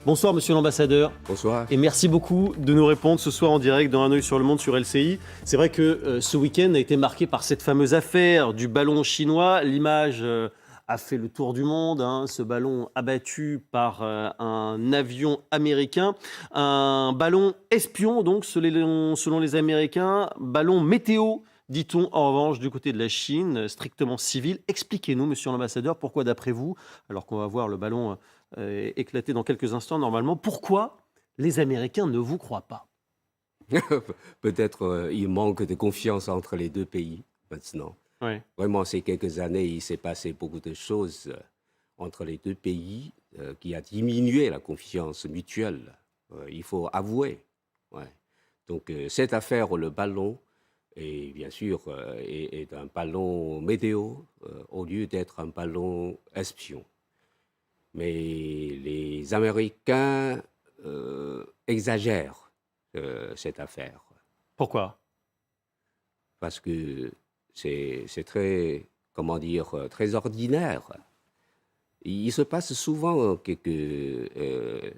Bonsoir Monsieur l'ambassadeur. Bonsoir. Et merci beaucoup de nous répondre ce soir en direct dans Un œil sur le monde sur LCI. C'est vrai que ce week-end a été marqué par cette fameuse affaire du ballon chinois. L'image a fait le tour du monde, ce ballon abattu par un avion américain. Un ballon espion, donc selon les Américains, ballon météo, dit-on en revanche du côté de la Chine, strictement civil. Expliquez-nous, Monsieur l'ambassadeur, pourquoi d'après vous, alors qu'on va voir le ballon éclater dans quelques instants normalement, pourquoi les Américains ne vous croient pas? Peut-être il manque de confiance entre les deux pays maintenant. Ouais. Vraiment, ces quelques années, il s'est passé beaucoup de choses entre les deux pays qui a diminué la confiance mutuelle. Il faut avouer. Ouais. Donc cette affaire, le ballon, et bien sûr, est un ballon météo au lieu d'être un ballon espion. Mais les Américains exagèrent cette affaire. Pourquoi? Parce que c'est très, comment dire, très ordinaire. Il se passe souvent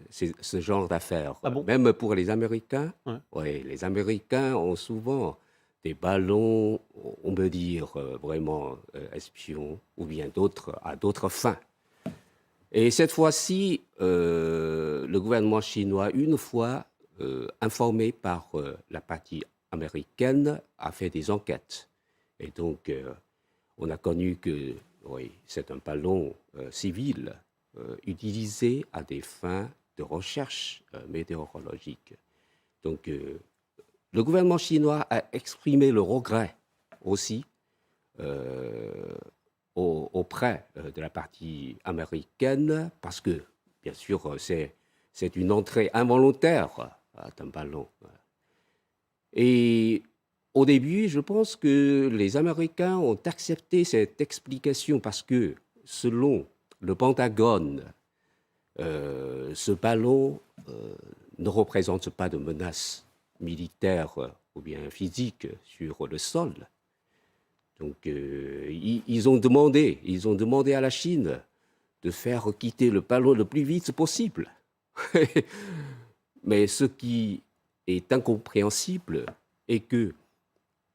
ce genre d'affaires. Ah bon? Même pour les Américains, Ouais. ouais, les Américains ont souvent des ballons, on peut dire, vraiment espions, ou bien à d'autres fins. Et cette fois-ci, le gouvernement chinois, une fois informé par la partie américaine, a fait des enquêtes. Et donc, on a connu que oui, c'est un ballon civil utilisé à des fins de recherche météorologique. Donc, le gouvernement chinois a exprimé le regret aussi auprès de la partie américaine, parce que, bien sûr, c'est une entrée involontaire d'un ballon. Et au début, je pense que les Américains ont accepté cette explication parce que, selon le Pentagone, ce ballon ne représente pas de menace militaire ou bien physique sur le sol. Donc, ils ont demandé à la Chine de faire quitter le ballon le plus vite possible. Mais ce qui est incompréhensible est que,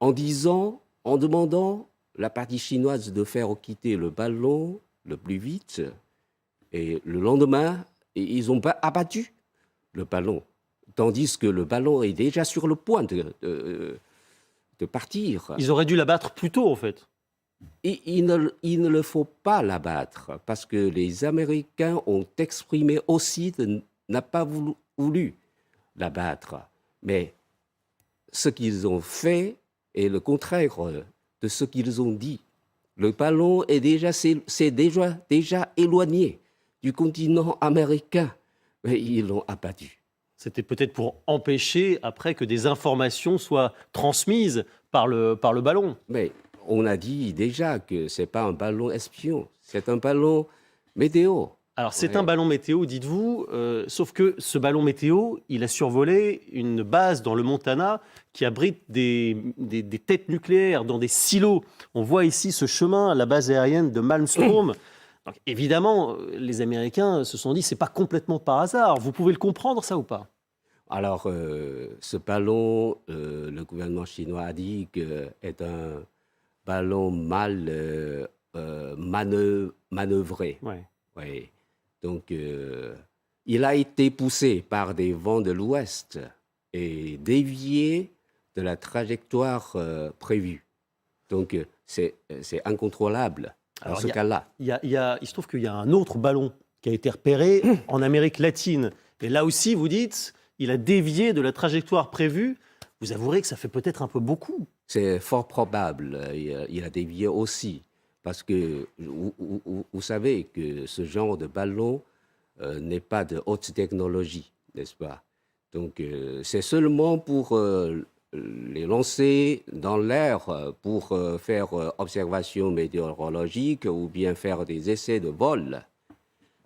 en demandant la partie chinoise de faire quitter le ballon le plus vite, et le lendemain, ils ont abattu le ballon, tandis que le ballon est déjà sur le point de partir. Ils auraient dû l'abattre plus tôt, en fait. Et il ne le faut pas l'abattre, parce que les Américains ont exprimé aussi de n'a pas voulu l'abattre. Mais ce qu'ils ont fait est le contraire de ce qu'ils ont dit. Le ballon s'est déjà éloigné du continent américain, mais ils l'ont abattu. C'était peut-être pour empêcher, après, que des informations soient transmises par le ballon. Mais on a dit déjà que ce n'est pas un ballon espion, c'est un ballon météo. Alors, c'est un ballon météo, dites-vous, sauf que ce ballon météo, il a survolé une base dans le Montana qui abrite des têtes nucléaires dans des silos. On voit ici ce chemin, la base aérienne de Malmstrom. Donc, évidemment, les Américains se sont dit, c'est pas complètement par hasard. Vous pouvez le comprendre, ça, ou pas? Alors, ce ballon, le gouvernement chinois a dit que est un ballon mal manœuvré. Ouais. Oui. Donc, il a été poussé par des vents de l'ouest et dévié de la trajectoire prévue. Donc, c'est incontrôlable dans ce cas-là. Il se trouve qu'il y a un autre ballon qui a été repéré en Amérique latine. Et là aussi, vous dites, il a dévié de la trajectoire prévue. Vous avouerez que ça fait peut-être un peu beaucoup. C'est fort probable. Il a dévié aussi. Parce que vous savez que ce genre de ballon n'est pas de haute technologie, n'est-ce pas? Donc, c'est seulement pour les lancer dans l'air, pour faire observation météorologique ou bien faire des essais de vol.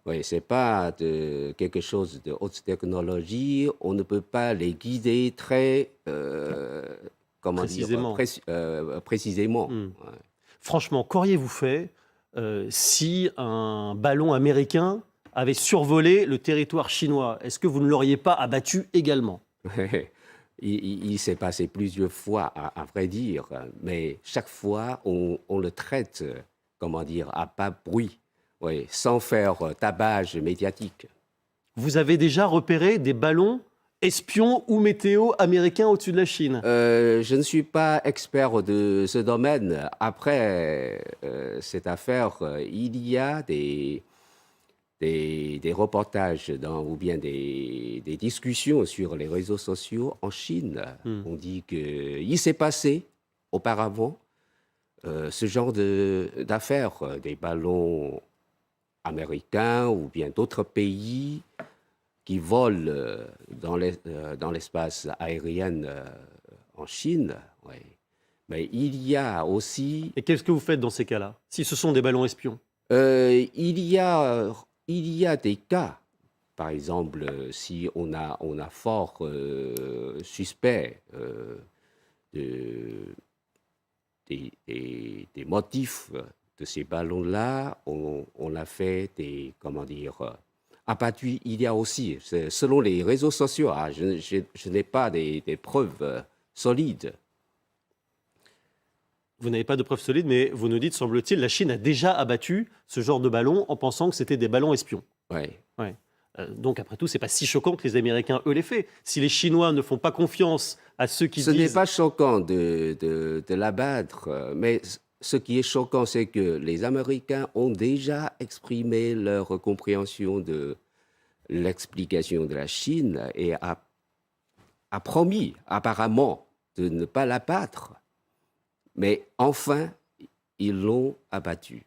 Oui, ce n'est pas quelque chose de haute technologie. On ne peut pas les guider très précisément. Ouais. Franchement, qu'auriez-vous fait si un ballon américain avait survolé le territoire chinois. Est-ce que vous ne l'auriez pas abattu également? Il s'est passé plusieurs fois, à vrai dire, mais chaque fois, on le traite, comment dire, à pas bruit, oui, sans faire tapage médiatique. Vous avez déjà repéré des ballons espions ou météo américains au-dessus de la Chine? Je ne suis pas expert de ce domaine. Après cette affaire, il y a des reportages ou bien des discussions sur les réseaux sociaux en Chine. On dit qu'il s'est passé auparavant ce genre d'affaires, des ballons américains ou bien d'autres pays qui volent dans l'espace aérien en Chine. Ouais. Mais il y a aussi... Et qu'est-ce que vous faites dans ces cas-là, si ce sont des ballons espions? Il y a des cas, par exemple, si on a fort suspect des motifs de ces ballons-là, on a fait comment dire, abattu. Il y a aussi, selon les réseaux sociaux, je n'ai pas des preuves solides. Vous n'avez pas de preuves solides, mais vous nous dites, semble-t-il, la Chine a déjà abattu ce genre de ballons en pensant que c'était des ballons espions. Oui. Ouais. Donc, après tout, c'est pas si choquant que les Américains, eux, les fassent. Si les Chinois ne font pas confiance à ceux qui Ce disent... n'est pas choquant de l'abattre, mais ce qui est choquant, c'est que les Américains ont déjà exprimé leur compréhension de l'explication de la Chine et a promis, apparemment, de ne pas l'abattre. Mais enfin, ils l'ont abattu.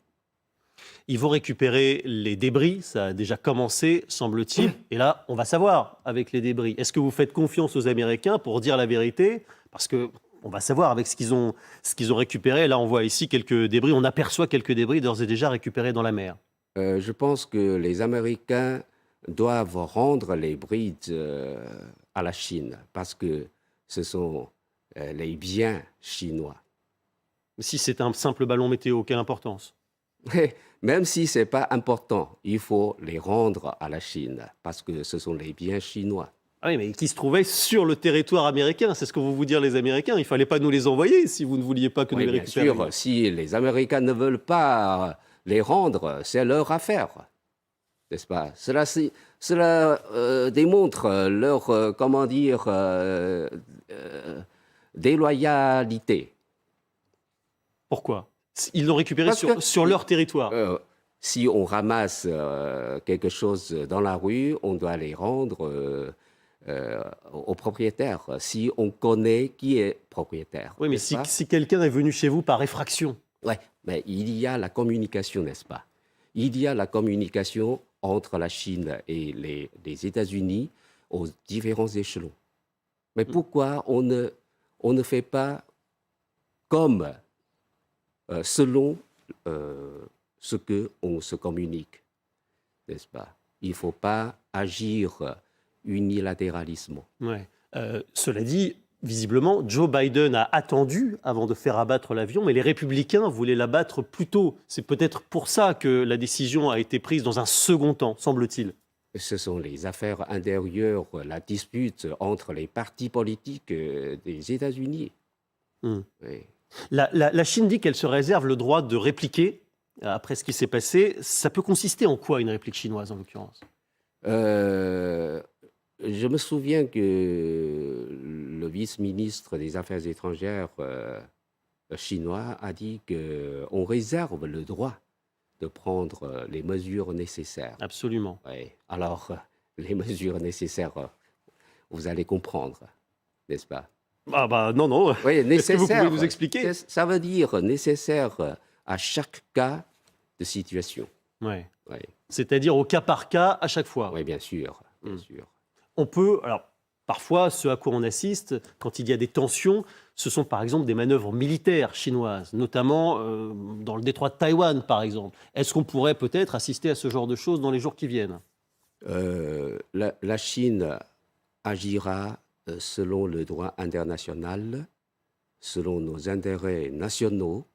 Ils vont récupérer les débris, ça a déjà commencé, semble-t-il. Et là, on va savoir avec les débris. Est-ce que vous faites confiance aux Américains pour dire la vérité? Parce que on va savoir avec ce qu'ils ont récupéré. Là, on voit ici quelques débris. On aperçoit quelques débris d'ores et déjà récupérés dans la mer. Je pense que les Américains doivent rendre les brides à la Chine parce que ce sont les biens chinois. Si c'est un simple ballon météo, quelle importance? Même si ce n'est pas important, il faut les rendre à la Chine parce que ce sont les biens chinois. Ah oui, mais qui se trouvaient sur le territoire américain. C'est ce que vont vous dire les Américains. Il ne fallait pas nous les envoyer si vous ne vouliez pas que nous les récupérions. Bien sûr, si les Américains ne veulent pas les rendre, c'est leur affaire, n'est-ce pas? Cela démontre leur, comment dire, déloyalité. Pourquoi? Ils l'ont récupéré sur leur territoire. Si on ramasse quelque chose dans la rue, on doit les rendre au propriétaire, si on connaît qui est propriétaire. Oui, mais si quelqu'un est venu chez vous par effraction. Oui, mais il y a la communication, n'est-ce pas? Il y a la communication entre la Chine et les États-Unis aux différents échelons. Mais pourquoi on ne fait pas comme selon ce qu'on se communique, n'est-ce pas? Il ne faut pas agir unilatéralement. Ouais. Cela dit, visiblement, Joe Biden a attendu avant de faire abattre l'avion, mais les républicains voulaient l'abattre plus tôt. C'est peut-être pour ça que la décision a été prise dans un second temps, semble-t-il. Ce sont les affaires intérieures, la dispute entre les partis politiques des États-Unis. Oui. La Chine dit qu'elle se réserve le droit de répliquer après ce qui s'est passé. Ça peut consister en quoi, une réplique chinoise, en l'occurrence? Je me souviens que le vice-ministre des Affaires étrangères chinois a dit qu'on réserve le droit de prendre les mesures nécessaires. Absolument. Oui. Alors, les mesures nécessaires, vous allez comprendre, n'est-ce pas? Ah bah non. Oui, nécessaire. Est-ce que vous pouvez nous expliquer? Ça veut dire nécessaire à chaque cas de situation. Ouais. Oui. C'est-à-dire au cas par cas à chaque fois. Oui, bien sûr. Bien sûr. On peut, alors parfois, ce à quoi on assiste quand il y a des tensions, ce sont par exemple des manœuvres militaires chinoises, notamment dans le détroit de Taïwan, par exemple. Est-ce qu'on pourrait peut-être assister à ce genre de choses dans les jours qui viennent? La Chine agira selon le droit international, selon nos intérêts nationaux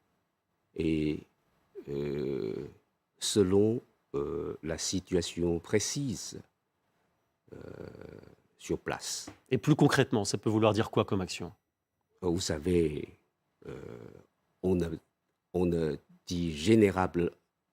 et selon la situation précise sur place. Et plus concrètement, ça peut vouloir dire quoi comme action? Vous savez, on ne, on ne dit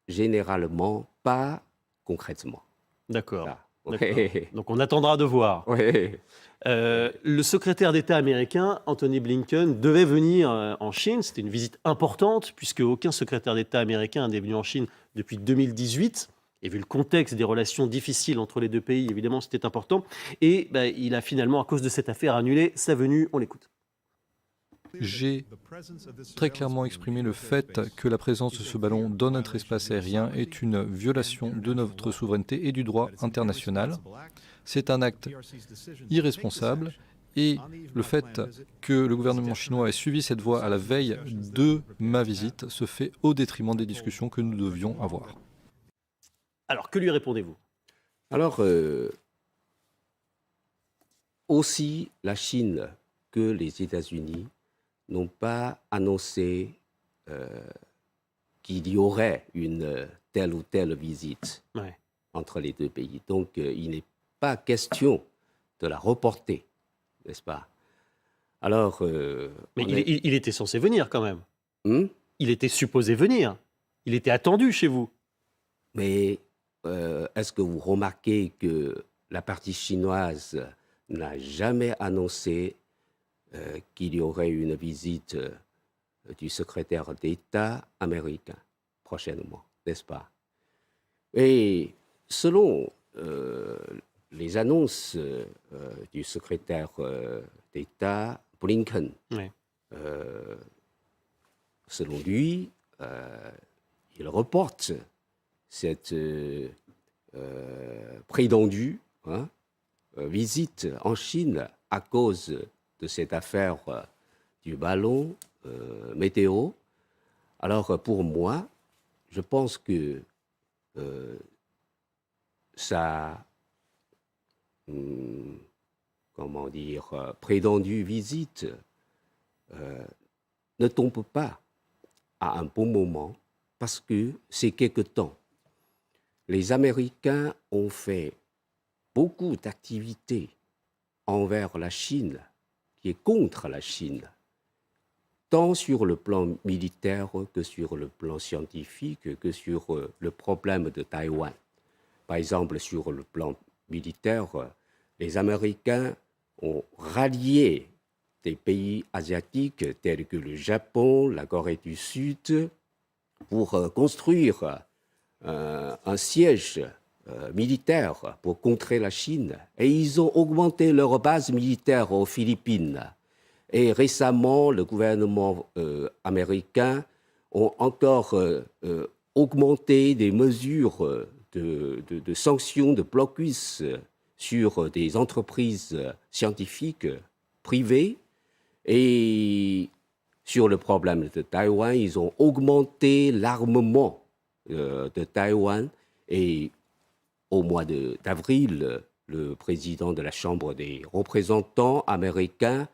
généralement pas concrètement. D'accord. Là. D'accord. Ouais. Donc on attendra de voir. Ouais. Le secrétaire d'État américain, Anthony Blinken, devait venir en Chine. C'était une visite importante, puisque aucun secrétaire d'État américain n'est venu en Chine depuis 2018. Et vu le contexte des relations difficiles entre les deux pays, évidemment, c'était important. Et il a finalement, à cause de cette affaire, annulé sa venue. On l'écoute. J'ai très clairement exprimé le fait que la présence de ce ballon dans notre espace aérien est une violation de notre souveraineté et du droit international. C'est un acte irresponsable et le fait que le gouvernement chinois ait suivi cette voie à la veille de ma visite se fait au détriment des discussions que nous devions avoir. Alors, que lui répondez-vous? Alors, aussi la Chine que les États-Unis n'ont pas annoncé qu'il y aurait une telle ou telle visite entre les deux pays. Donc, il n'est pas question de la reporter, n'est-ce pas? Alors, mais il était censé venir quand même. Il était supposé venir. Il était attendu chez vous. Mais est-ce que vous remarquez que la partie chinoise n'a jamais annoncé qu'il y aurait une visite du secrétaire d'État américain prochainement, n'est-ce pas? Et selon les annonces du secrétaire d'État Blinken, selon lui, il reporte cette prétendue visite en Chine à cause de cette affaire du ballon météo. Alors pour moi, je pense que sa comment dire, prétendue visite ne tombe pas à un bon moment parce que c'est quelque temps. Les Américains ont fait beaucoup d'activités envers la Chine, qui est contre la Chine, tant sur le plan militaire que sur le plan scientifique, que sur le problème de Taïwan. Par exemple, sur le plan militaire, les Américains ont rallié des pays asiatiques tels que le Japon, la Corée du Sud, pour construire un siège militaire pour contrer la Chine. Et ils ont augmenté leur base militaire aux Philippines. Et récemment, le gouvernement américain a encore augmenté des mesures de sanctions, de blocus sur des entreprises scientifiques privées. Et sur le problème de Taïwan, ils ont augmenté l'armement de Taïwan. Et au mois d'avril, le président de la Chambre des représentants américains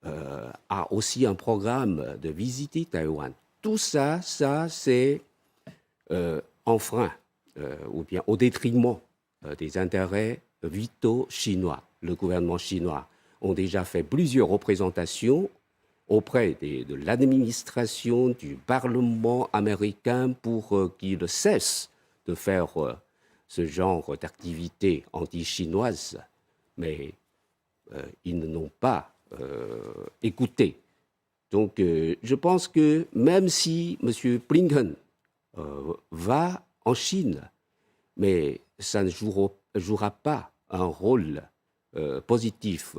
a aussi un programme de visiter Taïwan. Tout ça c'est enfreint ou bien au détriment des intérêts vitaux chinois. Le gouvernement chinois a déjà fait plusieurs représentations auprès de l'administration du Parlement américain pour qu'il cesse de faire ce genre d'activité anti-chinoise, mais ils n'ont pas écouté. Donc, je pense que même si M. Blinken va en Chine, mais ça ne jouera pas un rôle positif.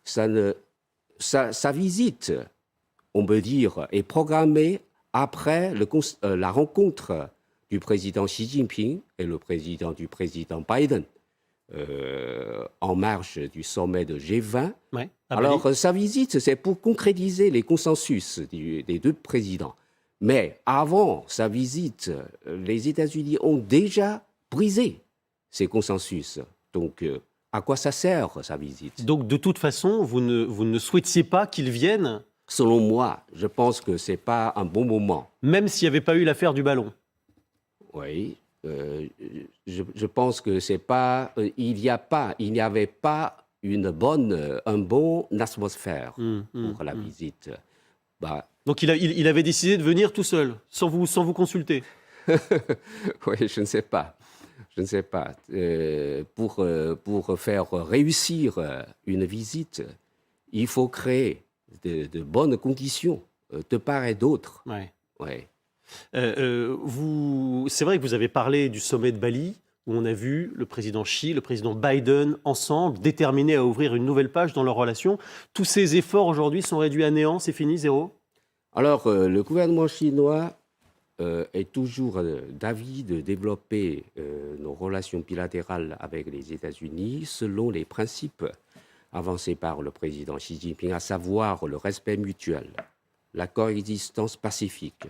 Sa visite, on peut dire, est programmée après la rencontre du président Xi Jinping et le président Biden en marge du sommet de G20. Ouais, alors, sa visite, c'est pour concrétiser les consensus des deux présidents. Mais avant sa visite, les États-Unis ont déjà brisé ces consensus. Donc, à quoi ça sert, sa visite? Donc, de toute façon, vous ne souhaitiez pas qu'il vienne? Selon moi, je pense que ce n'est pas un bon moment. Même s'il n'y avait pas eu l'affaire du ballon? Oui, je pense que c'est pas, il n'y avait pas un bon atmosphère pour la visite. Bah, Donc il avait décidé de venir tout seul, sans vous consulter. oui, je ne sais pas. Je ne sais pas. Pour faire réussir une visite, il faut créer de bonnes conditions de part et d'autre. Ouais. Ouais. C'est vrai que vous avez parlé du sommet de Bali, où on a vu le président Xi, le président Biden, ensemble, déterminés à ouvrir une nouvelle page dans leur relation. Tous ces efforts aujourd'hui sont réduits à néant, c'est fini, zéro? Alors, le gouvernement chinois est toujours d'avis de développer nos relations bilatérales avec les États-Unis selon les principes avancés par le président Xi Jinping, à savoir le respect mutuel, la coexistence pacifique,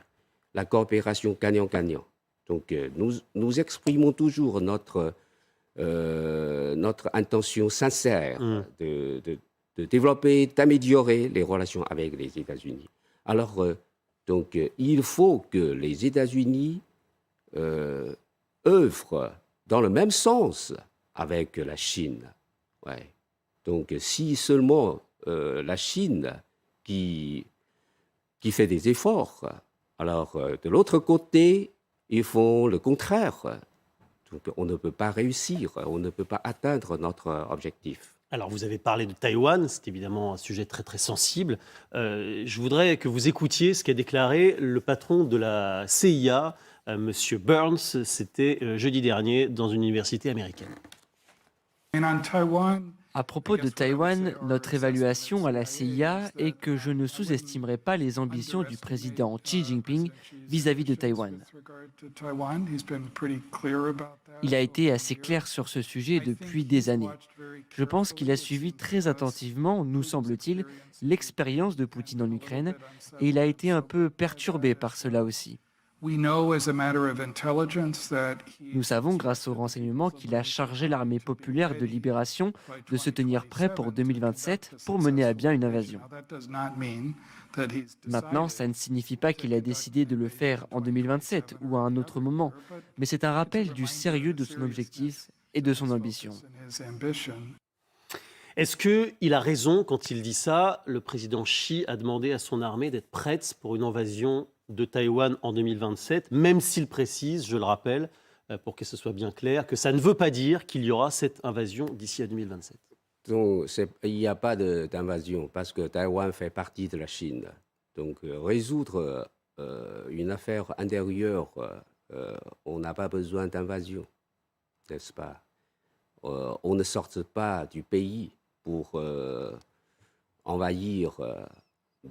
la coopération gagnant-gagnant. Donc, nous exprimons toujours notre intention sincère de développer, d'améliorer les relations avec les États-Unis. Alors, donc, il faut que les États-Unis œuvrent dans le même sens avec la Chine. Ouais. Donc, si seulement la Chine qui fait des efforts, alors de l'autre côté, ils font le contraire. Donc, on ne peut pas réussir, on ne peut pas atteindre notre objectif. Alors, vous avez parlé de Taïwan, c'est évidemment un sujet très très sensible. Je voudrais que vous écoutiez ce qu'a déclaré le patron de la CIA, Monsieur Burns, c'était jeudi dernier dans une université américaine. À propos de Taïwan, notre évaluation à la CIA est que je ne sous-estimerai pas les ambitions du président Xi Jinping vis-à-vis de Taïwan. Il a été assez clair sur ce sujet depuis des années. Je pense qu'il a suivi très attentivement, nous semble-t-il, l'expérience de Poutine en Ukraine et il a été un peu perturbé par cela aussi. Nous savons, grâce aux renseignements, qu'il a chargé l'armée populaire de libération de se tenir prêt pour 2027 pour mener à bien une invasion. Maintenant, ça ne signifie pas qu'il a décidé de le faire en 2027 ou à un autre moment, mais c'est un rappel du sérieux de son objectif et de son ambition. Est-ce qu'il a raison quand il dit ça? Le président Xi a demandé à son armée d'être prête pour une invasion de Taïwan en 2027, même s'il précise, je le rappelle, pour que ce soit bien clair, que ça ne veut pas dire qu'il y aura cette invasion d'ici à 2027. Donc, il n'y a pas d'invasion parce que Taïwan fait partie de la Chine. Donc, résoudre une affaire intérieure, on n'a pas besoin d'invasion, n'est-ce pas? On ne sort pas du pays pour envahir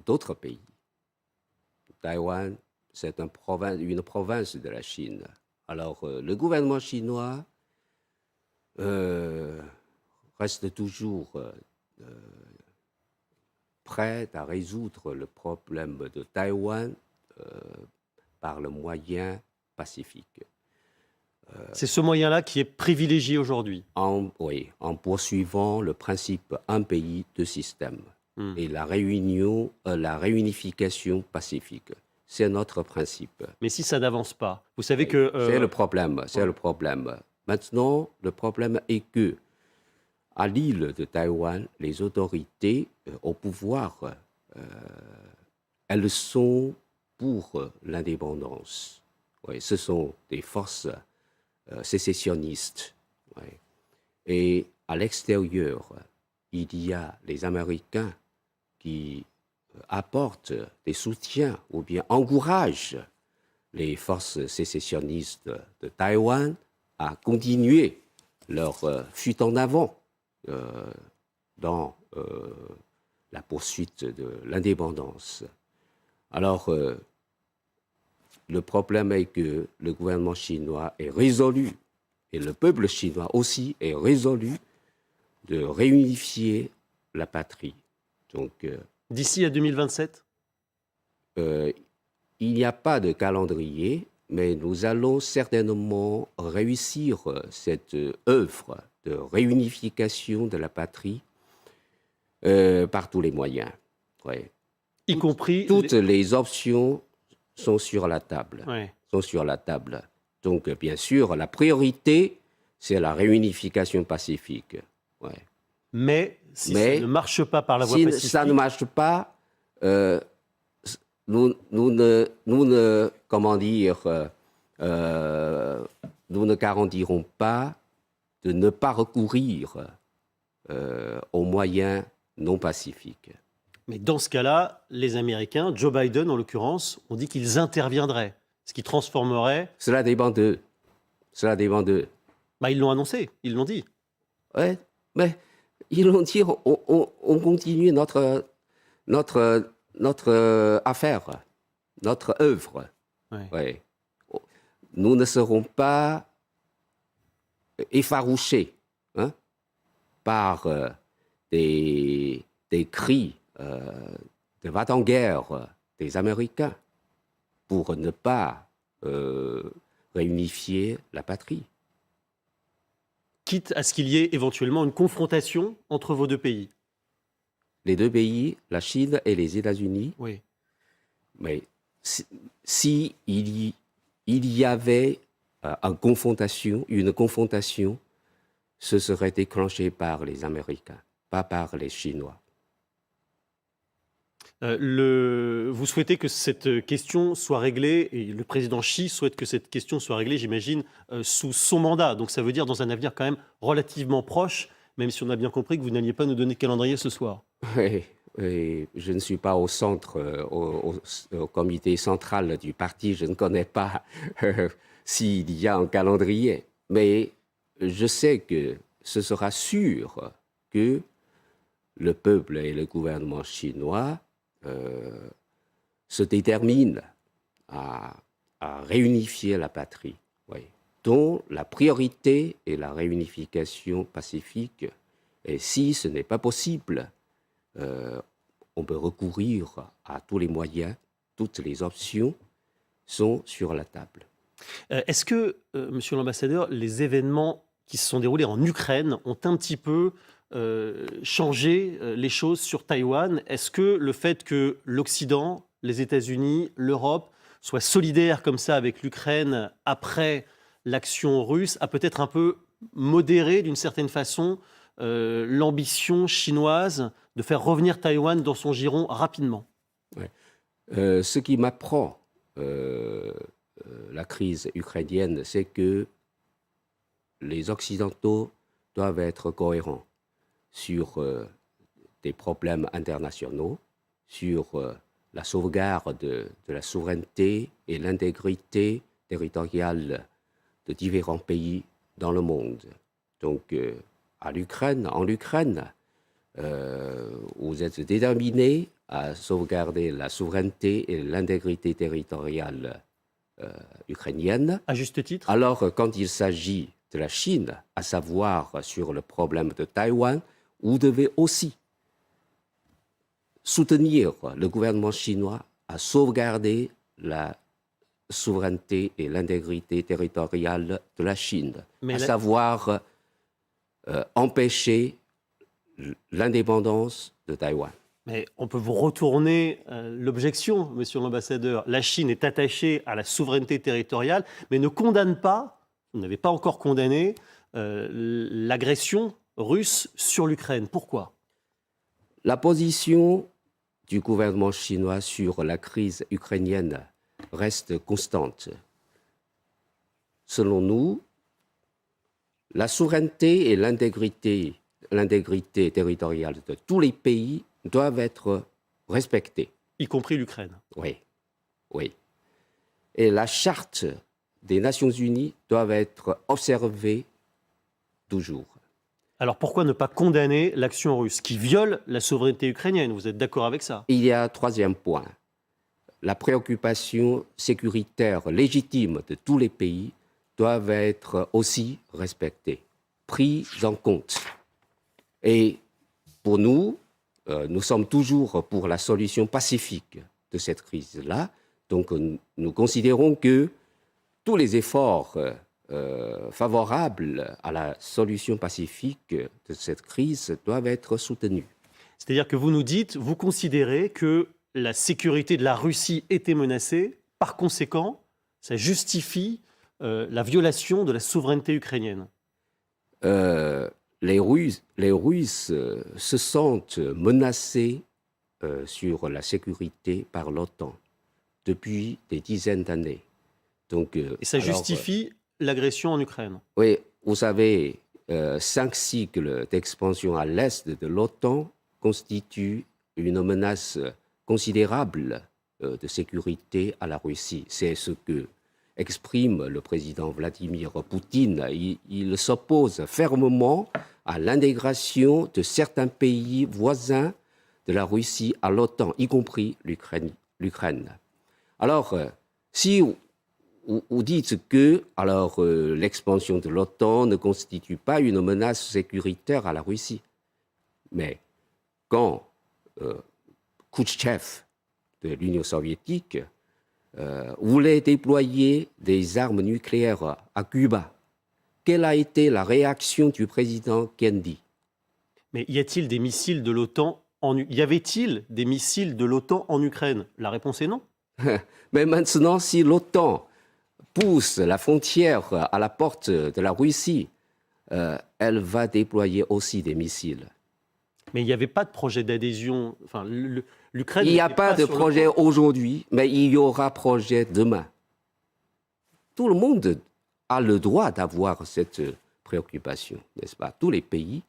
d'autres pays. Taïwan, c'est une province de la Chine. Alors, le gouvernement chinois reste toujours prêt à résoudre le problème de Taïwan par le moyen pacifique. C'est ce moyen-là qui est privilégié aujourd'hui. Oui, en poursuivant le principe un pays, deux systèmes. Et la réunification pacifique. C'est notre principe. Mais si ça n'avance pas, vous savez que... C'est le problème, c'est le problème. Maintenant, le problème est que à l'île de Taïwan, les autorités au pouvoir, elles sont pour l'indépendance. Oui, ce sont des forces sécessionnistes. Oui. Et à l'extérieur, il y a les Américains qui apportent des soutiens ou bien encouragent les forces sécessionnistes de Taïwan à continuer leur fuite en avant dans la poursuite de l'indépendance. Alors, le problème est que le gouvernement chinois est résolu, et le peuple chinois aussi est résolu de réunifier la patrie. Donc, d'ici à 2027 il n'y a pas de calendrier, mais nous allons certainement réussir cette œuvre de réunification de la patrie par tous les moyens. Ouais. Y compris... Toutes les options sont sur la table. Ouais. Sont sur la table. Donc, bien sûr, la priorité, c'est la réunification pacifique. Ouais. Mais si Mais ça ne marche pas par la voie Si pacifique, ça ne marche pas, nous ne, comment dire, nous ne garantirons pas de ne pas recourir aux moyens non pacifiques. mais dans ce cas-là, les Américains, Joe Biden en l'occurrence, ont dit qu'ils interviendraient, ce qui transformerait... Cela dépend d'eux. Cela dépend d'eux. Bah, ils l'ont annoncé, ils l'ont dit. Ouais, mais ils vont dire on continue notre affaire, notre œuvre. Ouais. Ouais. Nous ne serons pas effarouchés par des cris de va-t-en-guerre des Américains pour ne pas réunifier la patrie. Quitte à ce qu'il y ait éventuellement une confrontation entre vos deux pays. Les deux pays, la Chine et les États-Unis, Oui. mais si il y avait une confrontation, ce serait déclenché par les Américains, pas par les Chinois. Vous souhaitez que cette question soit réglée, et le président Xi souhaite que cette question soit réglée, j'imagine, sous son mandat. Donc ça veut dire dans un avenir quand même relativement proche, même si on a bien compris que vous n'alliez pas nous donner de calendrier ce soir. Oui, oui, je ne suis pas au centre, au comité central du parti, je ne connais pas s'il y a un calendrier, mais je sais que ce sera sûr que le peuple et le gouvernement chinois se déterminent à réunifier la patrie, oui, dont la priorité est la réunification pacifique. Et si ce n'est pas possible, on peut recourir à tous les moyens, toutes les options sont sur la table. Est-ce que, monsieur l'ambassadeur, les événements qui se sont déroulés en Ukraine ont un petit peu changé les choses sur Taïwan? Est-ce que le fait que l'Occident, les États-Unis, l'Europe soient solidaires comme ça avec l'Ukraine après l'action russe a peut-être un peu modéré d'une certaine façon l'ambition chinoise de faire revenir Taïwan dans son giron rapidement? Ouais. Ce qui m'apprend la crise ukrainienne, c'est que les Occidentaux doivent être cohérents sur des problèmes internationaux, sur la sauvegarde de la souveraineté et l'intégrité territoriale de différents pays dans le monde. Donc, en Ukraine, vous êtes déterminés à sauvegarder la souveraineté et l'intégrité territoriale ukrainienne. À juste titre. Alors, quand il s'agit de la Chine, à savoir sur le problème de Taïwan, vous devez aussi soutenir le gouvernement chinois à sauvegarder la souveraineté et l'intégrité territoriale de la Chine, savoir empêcher l'indépendance de Taïwan. Mais on peut vous retourner l'objection, monsieur l'ambassadeur. La Chine est attachée à la souveraineté territoriale, mais ne condamne pas, vous n'avez pas encore condamné, l'agression russe sur l'Ukraine. Pourquoi? La position du gouvernement chinois sur la crise ukrainienne reste constante. Selon nous, la souveraineté et l'intégrité territoriale de tous les pays doivent être respectées. Y compris l'Ukraine. Oui, oui. Et la charte des Nations Unies doit être observée toujours. Alors pourquoi ne pas condamner l'action russe qui viole la souveraineté ukrainienne? Vous êtes d'accord avec ça? Il y a un troisième point. La préoccupation sécuritaire légitime de tous les pays doivent être aussi respectées, prises en compte. Et pour nous, nous sommes toujours pour la solution pacifique de cette crise-là. Donc nous considérons que tous les efforts favorables à la solution pacifique de cette crise doivent être soutenus. C'est-à-dire que vous nous dites, vous considérez que la sécurité de la Russie était menacée, par conséquent, ça justifie la violation de la souveraineté ukrainienne? Les Russes se sentent menacés sur la sécurité par l'OTAN depuis des dizaines d'années. Donc, Et ça justifie l'agression en Ukraine? oui, vous savez, 5 cycles d'expansion à l'est de l'OTAN constituent une menace considérable de sécurité à la Russie. C'est ce que exprime le président Vladimir Poutine. Il s'oppose fermement à l'intégration de certains pays voisins de la Russie à l'OTAN, y compris l'Ukraine. Alors, si vous dites que l'expansion de l'OTAN ne constitue pas une menace sécuritaire à la Russie, mais quand Khrouchtchev de l'Union soviétique voulait déployer des armes nucléaires à Cuba, quelle a été la réaction du président Kennedy? Mais y a-t-il des missiles de l'OTAN y avait-il des missiles de l'OTAN en Ukraine? La réponse est non. Mais maintenant, si l'OTAN pousse la frontière à la porte de la Russie, elle va déployer aussi des missiles. Mais il n'y avait pas de projet d'adhésion. Enfin, l'Ukraine. Il n'y a pas de projet aujourd'hui, mais il y aura projet demain. Tout le monde a le droit d'avoir cette préoccupation, n'est-ce pas? Tous les pays.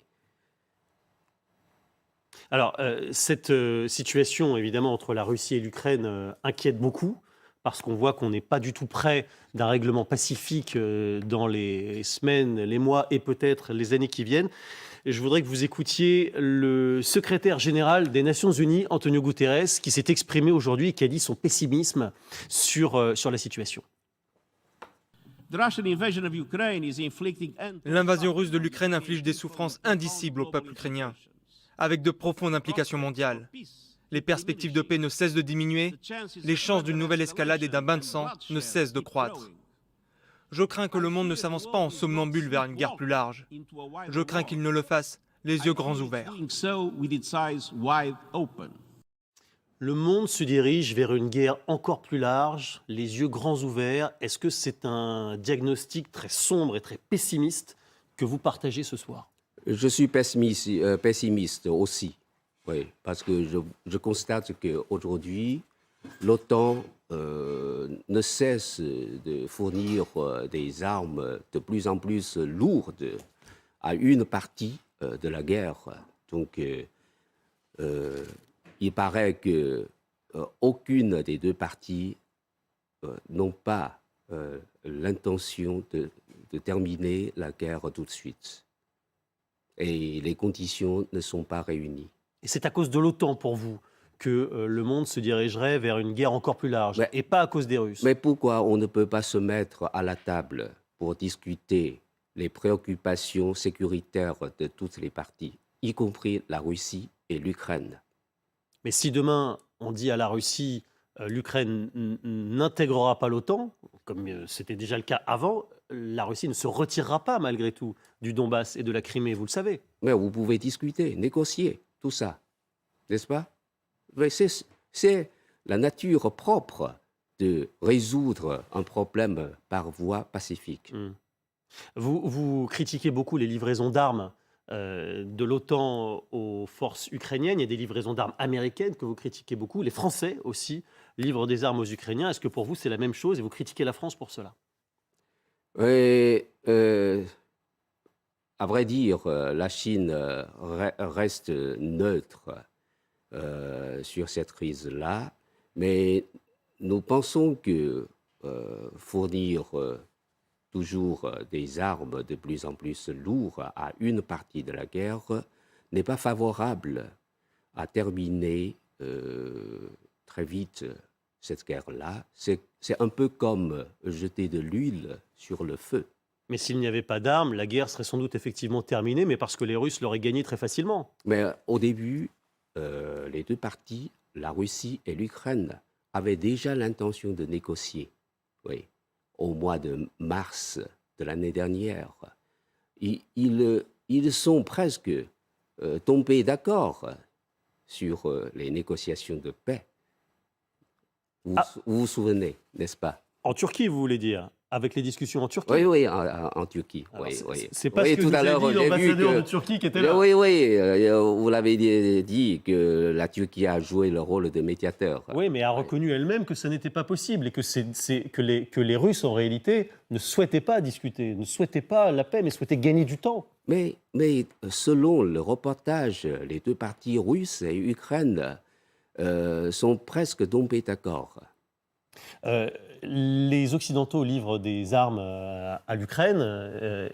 Alors, cette situation, évidemment, entre la Russie et l'Ukraine inquiète beaucoup, parce qu'on voit qu'on n'est pas du tout près d'un règlement pacifique dans les semaines, les mois et peut-être les années qui viennent. Et je voudrais que vous écoutiez le secrétaire général des Nations Unies, Antonio Guterres, qui s'est exprimé aujourd'hui et qui a dit son pessimisme sur la situation. L'invasion russe de l'Ukraine inflige des souffrances indicibles au peuple ukrainien, avec de profondes implications mondiales. Les perspectives de paix ne cessent de diminuer, les chances d'une nouvelle escalade et d'un bain de sang ne cessent de croître. Je crains que le monde ne s'avance pas en somnambule vers une guerre plus large. Je crains qu'il ne le fasse les yeux grands ouverts. Le monde se dirige vers une guerre encore plus large, les yeux grands ouverts. Est-ce que c'est un diagnostic très sombre et très pessimiste que vous partagez ce soir? Je suis pessimiste aussi, oui, parce que je constate qu'aujourd'hui, l'OTAN ne cesse de fournir des armes de plus en plus lourdes à une partie de la guerre. Donc, il paraît qu'aucune des deux parties n'ont pas l'intention de terminer la guerre tout de suite. Et les conditions ne sont pas réunies. Et c'est à cause de l'OTAN, pour vous, que le monde se dirigerait vers une guerre encore plus large, et pas à cause des Russes? Mais pourquoi on ne peut pas se mettre à la table pour discuter les préoccupations sécuritaires de toutes les parties, y compris la Russie et l'Ukraine? Mais si demain, on dit à la Russie, l'Ukraine n'intégrera pas l'OTAN, comme c'était déjà le cas avant, la Russie ne se retirera pas malgré tout du Donbass et de la Crimée, vous le savez. Mais vous pouvez discuter, négocier, tout ça, n'est-ce pas? Mais c'est la nature propre de résoudre un problème par voie pacifique. Vous critiquez beaucoup les livraisons d'armes de l'OTAN aux forces ukrainiennes. Il y a des livraisons d'armes américaines que vous critiquez beaucoup. Les Français aussi livrent des armes aux Ukrainiens. Est-ce que pour vous, c'est la même chose et vous critiquez la France pour cela? Et, à vrai dire, la Chine reste neutre sur cette crise-là, mais nous pensons que fournir toujours des armes de plus en plus lourdes à une partie de la guerre n'est pas favorable à terminer très vite cette guerre-là. C'est un peu comme jeter de l'huile sur le feu. Mais s'il n'y avait pas d'armes, la guerre serait sans doute effectivement terminée, mais parce que les Russes l'auraient gagnée très facilement. Mais au début, les deux parties, la Russie et l'Ukraine, avaient déjà l'intention de négocier. Oui. Au mois de mars de l'année dernière, ils sont presque tombés d'accord sur les négociations de paix. Vous vous souvenez, n'est-ce pas? En Turquie, vous voulez dire? Avec les discussions en Turquie. Oui, oui, en Turquie. Alors, Oui, oui. c'est pas Oui, ce que tout nous à a l'heure, dit j'ai vu l'ambassadeur que- de Turquie qui était là. Oui, oui, vous l'avez dit que la Turquie a joué le rôle de médiateur. Oui, mais a reconnu elle-même que ça n'était pas possible et que, que les Russes, en réalité, ne souhaitaient pas discuter, ne souhaitaient pas la paix, mais souhaitaient gagner du temps. Mais selon le reportage, les deux parties russes et Ukraine sont presque tombés d'accord. Les Occidentaux livrent des armes à l'Ukraine.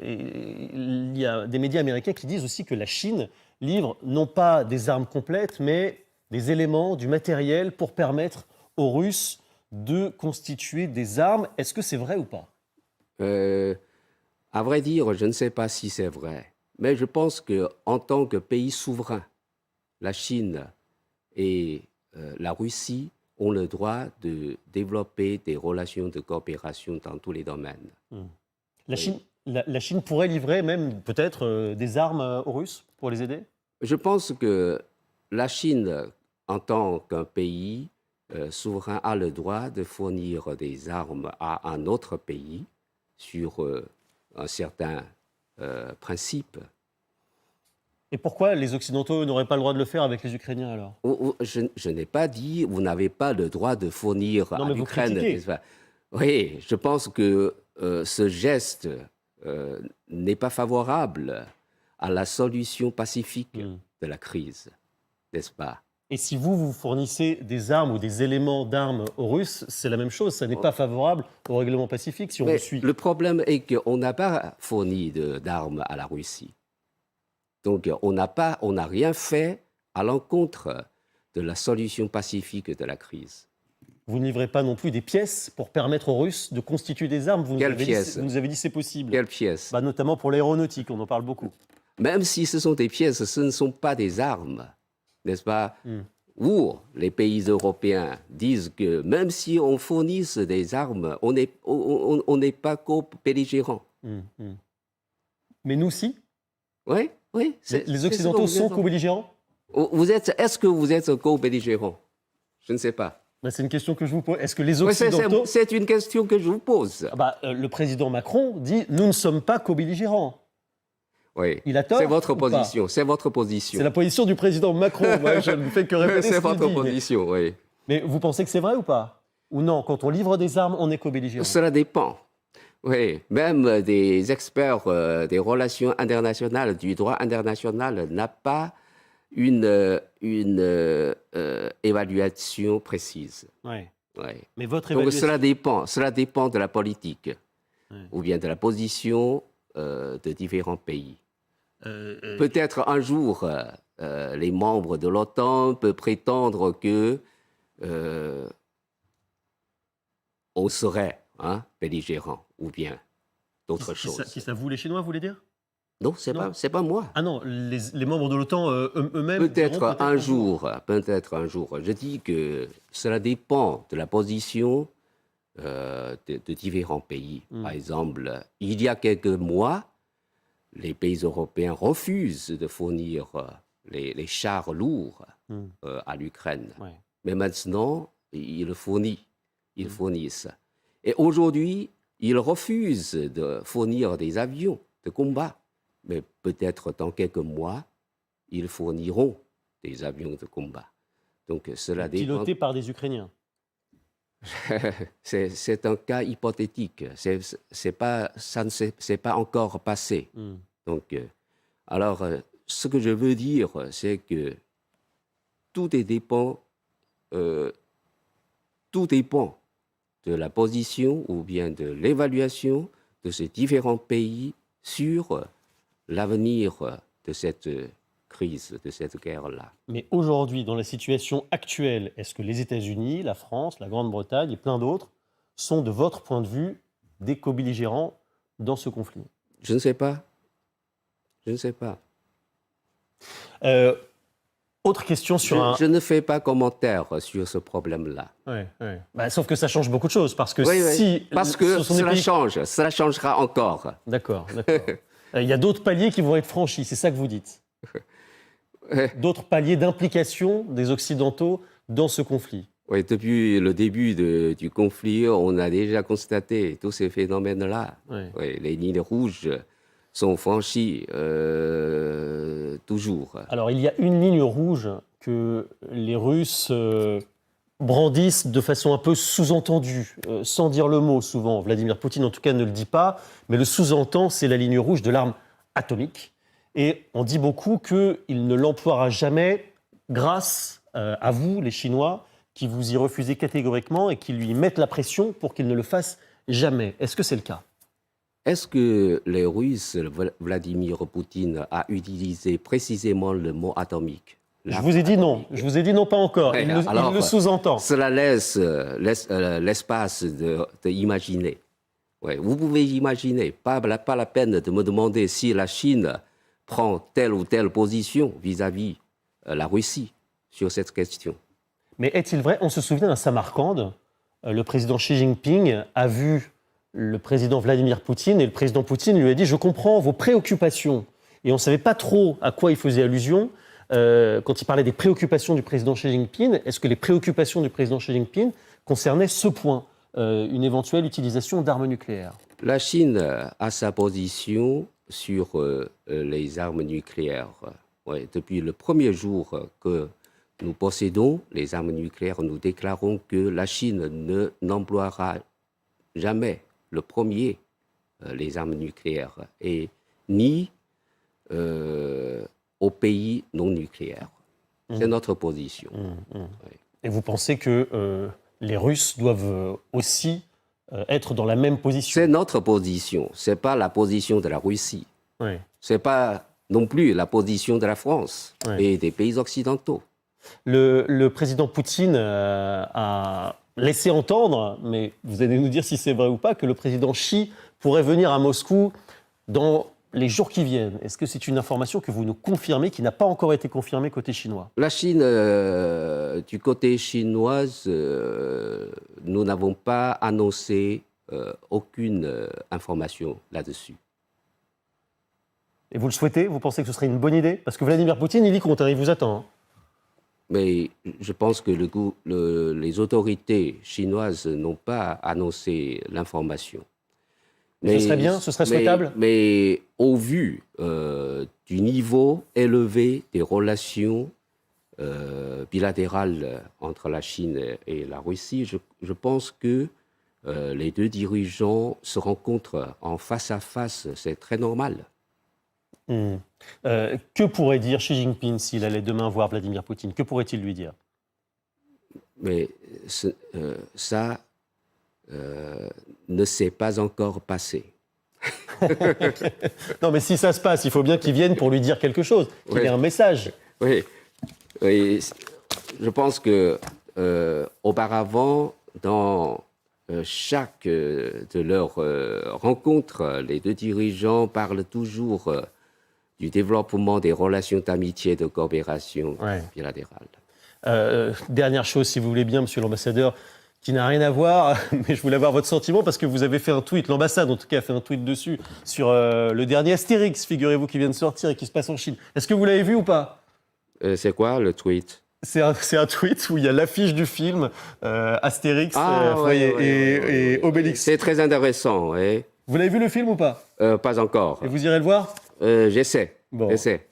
Et il y a des médias américains qui disent aussi que la Chine livre non pas des armes complètes, mais des éléments, du matériel pour permettre aux Russes de constituer des armes. Est-ce que c'est vrai ou pas? À vrai dire, je ne sais pas si c'est vrai, mais je pense qu'en tant que pays souverain, la Chine et la Russie ont le droit de développer des relations de coopération dans tous les domaines. La Chine, la Chine pourrait livrer même peut-être des armes aux Russes pour les aider? Je pense que la Chine, en tant qu'un pays souverain, a le droit de fournir des armes à un autre pays sur un certain principe. Et pourquoi les Occidentaux n'auraient pas le droit de le faire avec les Ukrainiens alors? Je n'ai pas dit vous n'avez pas le droit de fournir Non, à mais vous l'Ukraine. critiquez. n'est-ce pas? Oui, je pense que ce geste n'est pas favorable à la solution pacifique de la crise, n'est-ce pas? Et si vous fournissez des armes ou des éléments d'armes aux Russes, c'est la même chose, ça n'est pas favorable au règlement pacifique si on Mais vous suit. le problème est qu'on n'a pas fourni d'armes à la Russie. Donc on n'a rien fait à l'encontre de la solution pacifique de la crise. Vous ne livrez pas non plus des pièces pour permettre aux Russes de constituer des armes. Vous nous Quelles avez pièces? dit, vous nous avez dit c'est possible. Quelles pièces? Bah, notamment pour l'aéronautique, on en parle beaucoup. Même si ce sont des pièces, ce ne sont pas des armes, n'est-ce pas? Ou les pays européens disent que même si on fournisse des armes, on n'est pas co-belligérants. Mais nous, si. Oui, oui. Les Occidentaux sont co-belligérants? Est-ce que vous êtes co-belligérants? Je ne sais pas. Bah, c'est une question que je vous pose. Est-ce que les Oui, Occidentaux... c'est une question que je vous pose. Le président Macron dit « nous ne sommes pas co-belligérants ». Oui. Il a tort C'est votre ou pas? position. C'est votre position. C'est la position du président Macron. Moi, je ne fais que répéter C'est ce qu'il votre dit. position, oui. Mais vous pensez que c'est vrai ou pas? Ou non, quand on livre des armes, on est co-belligérant? Cela dépend. Oui, même des experts des relations internationales, du droit international, n'a pas une évaluation précise. Ouais. Ouais. Mais votre Donc évaluation... cela dépend de la politique ou bien de la position de différents pays. Peut-être un jour, les membres de l'OTAN peuvent prétendre que on serait belligérant ou bien d'autres choses. Qui ça, vous les Chinois, vous voulez dire? Non, c'est pas moi. Ah non, les membres de l'OTAN eux-mêmes... Peut-être diront un jour, peut-être un jour. Je dis que cela dépend de la position de différents pays. Par exemple, il y a quelques mois, les pays européens refusent de fournir les chars lourds à l'Ukraine. Ouais. Mais maintenant, ils fournissent. Et aujourd'hui, ils refusent de fournir des avions de combat. Mais peut-être dans quelques mois, ils fourniront des avions de combat. Donc cela dépend. Pilotés par des Ukrainiens. C'est un cas hypothétique. C'est pas encore passé. Donc, alors, ce que je veux dire, c'est que tout dépend de la position ou bien de l'évaluation de ces différents pays sur l'avenir de cette crise, de cette guerre-là. Mais aujourd'hui, dans la situation actuelle, est-ce que les États-Unis, la France, la Grande-Bretagne et plein d'autres sont, de votre point de vue, des co-belligérants dans ce conflit? Je ne sais pas. Je ne sais pas. Autre question sur Je ne fais pas commentaire sur ce problème-là. Bah, sauf que ça change beaucoup de choses, parce que parce que cela change, cela changera encore. D'accord. Il y a d'autres paliers qui vont être franchis, c'est ça que vous dites? D'autres paliers d'implication des Occidentaux dans ce conflit. Oui, depuis le début du conflit, on a déjà constaté tous ces phénomènes-là. Ouais. Oui, les lignes rouges sont franchies toujours. Alors, il y a une ligne rouge que les Russes brandissent de façon un peu sous-entendue, sans dire le mot souvent. Vladimir Poutine, en tout cas, ne le dit pas, mais le sous-entend, c'est la ligne rouge de l'arme atomique. Et on dit beaucoup qu'il ne l'emploiera jamais grâce à vous, les Chinois, qui vous y refusez catégoriquement et qui lui mettent la pression pour qu'il ne le fasse jamais. Est-ce que c'est le cas? Est-ce que les Russes, Vladimir Poutine, a utilisé précisément le mot atomique? Je vous ai dit non. Je vous ai dit non, pas encore. Ouais, Il alors, le sous-entend. Cela laisse l'espace d'imaginer. Ouais, vous pouvez imaginer, pas la peine de me demander si la Chine prend telle ou telle position vis-à-vis la Russie sur cette question. Mais est-il vrai? On se souvient à Samarcande, le président Xi Jinping a vu le président Vladimir Poutine et le président Poutine lui a dit « Je comprends vos préoccupations ». Et on ne savait pas trop à quoi il faisait allusion quand il parlait des préoccupations du président Xi Jinping. Est-ce que les préoccupations du président Xi Jinping concernaient ce point, une éventuelle utilisation d'armes nucléaires? La Chine a sa position sur les armes nucléaires. Ouais, depuis le premier jour que nous possédons les armes nucléaires, nous déclarons que la Chine n'emploiera jamais le premier les armes nucléaires et ni aux pays non nucléaires. C'est notre position. Ouais. Et vous pensez que les Russes doivent aussi être dans la même position? C'est notre position. Ce n'est pas la position de la Russie. Oui. Ce n'est pas non plus la position de la France Ouais. et des pays occidentaux. Le président Poutine a laissé entendre, mais vous allez nous dire si c'est vrai ou pas, que le président Xi pourrait venir à Moscou dans les jours qui viennent. Est-ce que c'est une information que vous nous confirmez, qui n'a pas encore été confirmée côté chinois? La Chine, du côté chinois, nous n'avons pas annoncé aucune information là-dessus. Et vous le souhaitez? Vous pensez que ce serait une bonne idée? Parce que Vladimir Poutine, il y compte, hein, il vous attend. Hein. Mais je pense que les autorités chinoises n'ont pas annoncé l'information. Ce serait bien, ce serait souhaitable. Mais au vu du niveau élevé des relations bilatérales entre la Chine et la Russie, je pense que les deux dirigeants se rencontrent en face à face, c'est très normal. Que pourrait dire Xi Jinping s'il allait demain voir Vladimir Poutine? Que pourrait-il lui dire? Mais ça ne s'est pas encore passé. Non, mais si ça se passe, il faut bien qu'il vienne pour lui dire quelque chose, qu'il ait un message. Oui, je pense que auparavant, dans chaque de leurs rencontres, les deux dirigeants parlent toujours du développement des relations d'amitié et de coopération bilatérale. Dernière chose, si vous voulez bien, monsieur l'ambassadeur, qui n'a rien à voir, mais je voulais avoir votre sentiment parce que vous avez fait un tweet, l'ambassade en tout cas a fait un tweet dessus, sur le dernier Astérix, figurez-vous, qui vient de sortir et qui se passe en Chine. Est-ce que vous l'avez vu ou pas? C'est quoi le tweet? C'est un tweet où il y a l'affiche du film Astérix et Obélix. C'est très intéressant, oui. Vous l'avez vu le film ou pas? Pas encore. Et vous irez le voir? J'essaie. Bon. J'essaie.